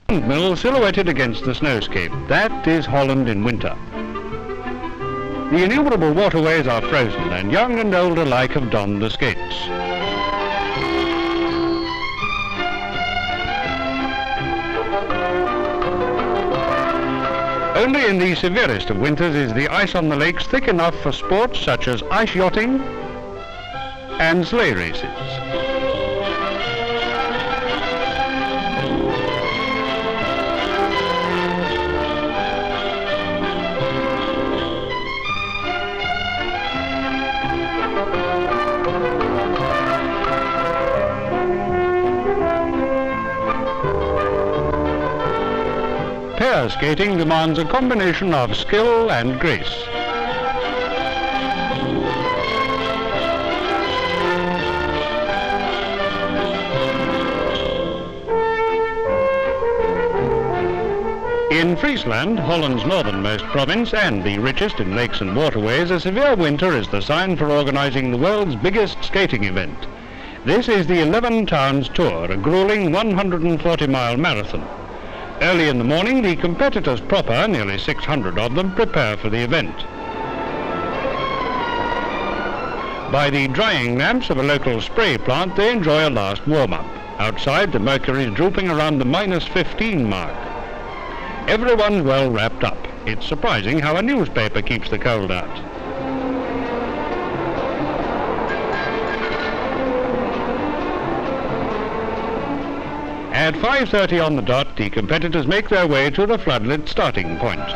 Windmill silhouetted against the snowscape. That is Holland in winter. The innumerable waterways are frozen, and young and old alike have donned the skates. Only in the severest of winters is the ice on the lakes thick enough for sports such as ice yachting and sleigh races. Pair skating demands a combination of skill and grace. In Friesland, Holland's northernmost province and the richest in lakes and waterways, a severe winter is the sign for organizing the world's biggest skating event. This is the 11 Towns Tour, a grueling 140-mile marathon. Early in the morning, the competitors proper, nearly 600 of them, prepare for the event. By the drying lamps of a local spray plant, they enjoy a last warm-up. Outside, the mercury is drooping around the -15 mark. Everyone's well wrapped up. It's surprising how a newspaper keeps the cold out. At 5:30 on the dot, the competitors make their way to the floodlit starting point.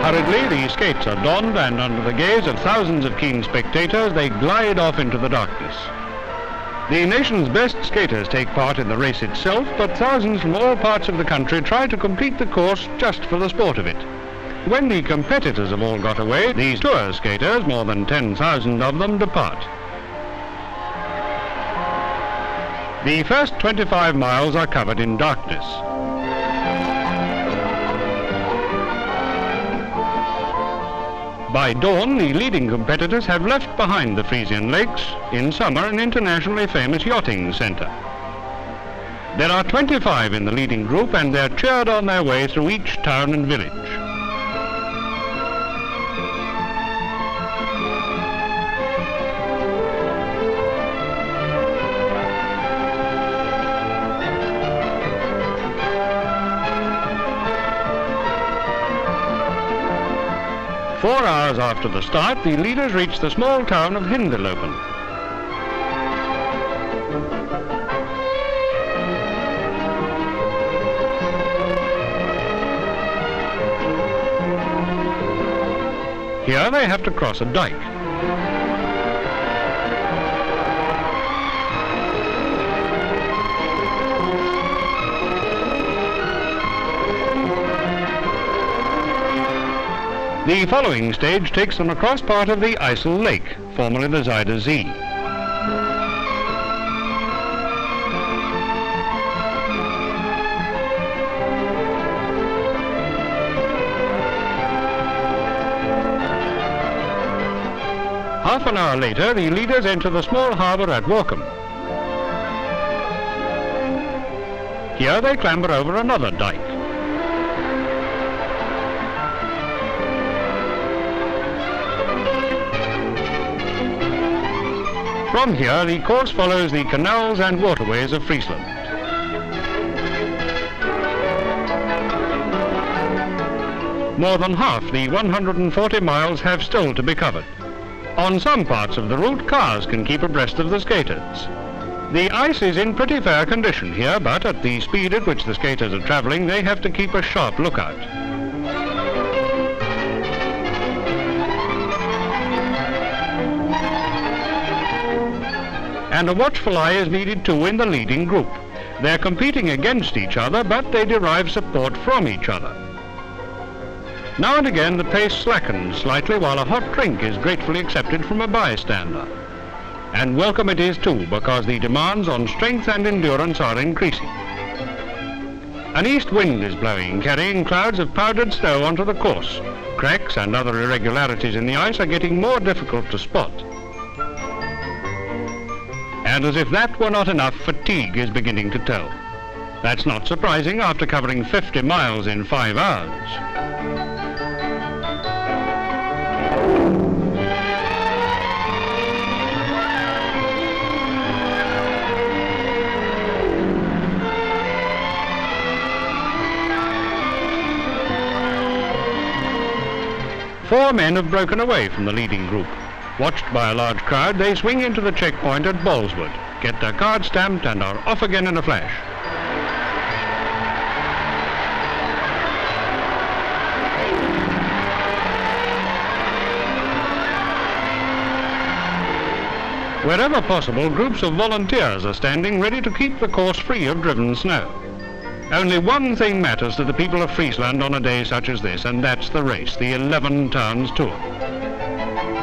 Hurriedly, the skates are donned, and under the gaze of thousands of keen spectators, they glide off into the darkness. The nation's best skaters take part in the race itself, but thousands from all parts of the country try to complete the course just for the sport of it. When the competitors have all got away, these tour skaters, more than 10,000 of them, depart. The first 25 miles are covered in darkness. By dawn, the leading competitors have left behind the Frisian Lakes, in summer an internationally famous yachting centre. There are 25 in the leading group, and they're cheered on their way through each town and village. Four hours after the start, the leaders reach the small town of Hinderlopen. Here they have to cross a dike. The following stage takes them across part of the IJssel Lake, formerly the Daar, zien. Half an hour later, the leaders enter the small harbour at Wakum. Here they clamber over another dike. From here, the course follows the canals and waterways of Friesland. More than half the 140 miles have still to be covered. On some parts of the route, cars can keep abreast of the skaters. The ice is in pretty fair condition here, but at the speed at which the skaters are travelling, they have to keep a sharp lookout. And a watchful eye is needed too in the leading group. They're competing against each other, but they derive support from each other. Now and again the pace slackens slightly while a hot drink is gratefully accepted from a bystander. And welcome it is too, because the demands on strength and endurance are increasing. An east wind is blowing, carrying clouds of powdered snow onto the course. Cracks and other irregularities in the ice are getting more difficult to spot. And as if that were not enough, fatigue is beginning to tell. That's not surprising after covering 50 miles in 5 hours. Four men have broken away from the leading group. Watched by a large crowd, they swing into the checkpoint at Boleswood, get their cards stamped and are off again in a flash. Wherever possible, groups of volunteers are standing ready to keep the course free of driven snow. Only one thing matters to the people of Friesland on a day such as this, and that's the race, the 11 Towns Tour.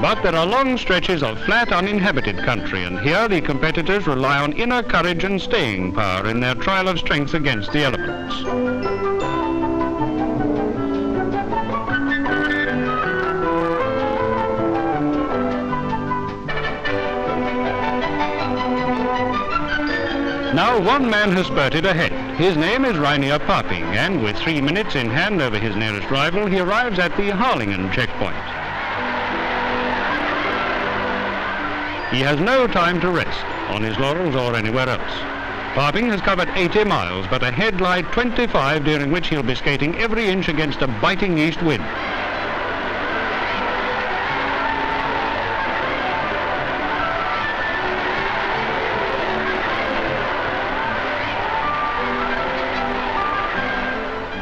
But there are long stretches of flat, uninhabited country, and here the competitors rely on inner courage and staying power in their trial of strength against the elements. Now one man has spurted ahead. His name is Reinier Paping, and with 3 minutes in hand over his nearest rival, he arrives at the Harlingen checkpoint. He has no time to rest, on his laurels or anywhere else. Paping has covered 80 miles, but ahead lie 25, during which he'll be skating every inch against a biting east wind.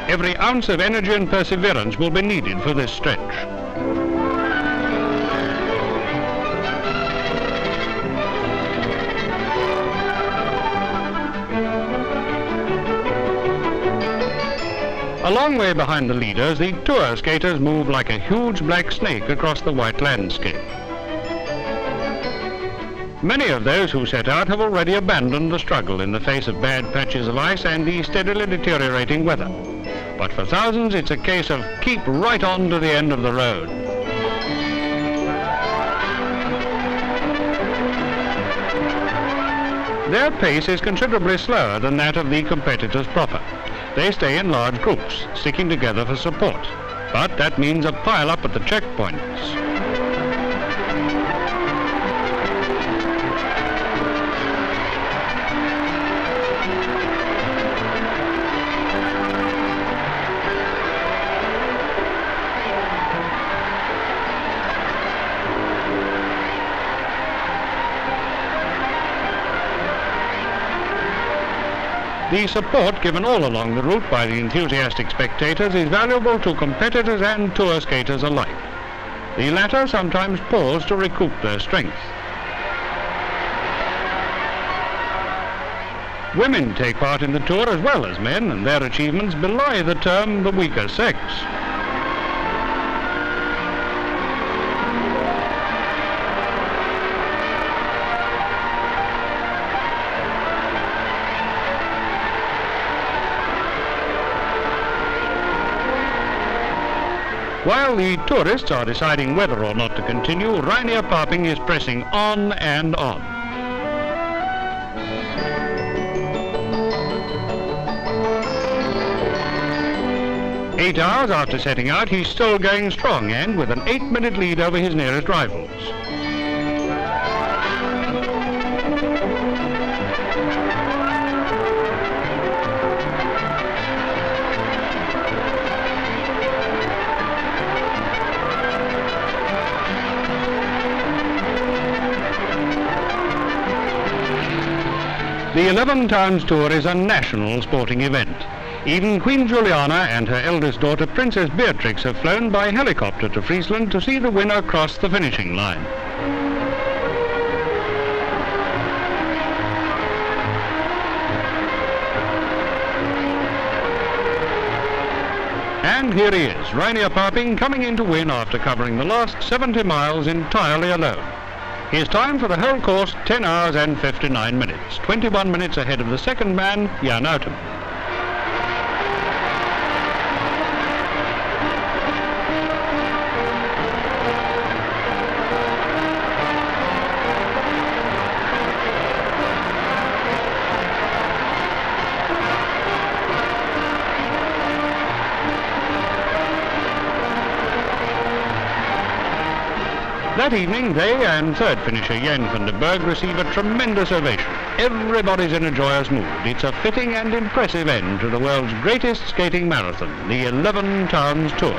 Every ounce of energy and perseverance will be needed for this stretch. A long way behind the leaders, the tour skaters move like a huge black snake across the white landscape. Many of those who set out have already abandoned the struggle in the face of bad patches of ice and the steadily deteriorating weather. But for thousands, it's a case of keep right on to the end of the road. Their pace is considerably slower than that of the competitors proper. They stay in large groups, sticking together for support. But that means a pile-up at the checkpoints. The support given all along the route by the enthusiastic spectators is valuable to competitors and tour skaters alike. The latter sometimes pause to recoup their strength. Women take part in the tour as well as men, and their achievements belie the term the weaker sex. While the tourists are deciding whether or not to continue, Reinier Paping is pressing on and on. Eight hours after setting out, he's still going strong and with an 8-minute lead over his nearest rivals. The 11 Towns Tour is a national sporting event. Even Queen Juliana and her eldest daughter, Princess Beatrix, have flown by helicopter to Friesland to see the winner cross the finishing line. And here he is, Reinier Paping, coming in to win after covering the last 70 miles entirely alone. His time for the whole course, 10 hours and 59 minutes, 21 minutes ahead of the second man, Jan Uiten. That evening, they and third finisher Jan van den Berg receive a tremendous ovation. Everybody's in a joyous mood. It's a fitting and impressive end to the world's greatest skating marathon, the 11 Towns Tour.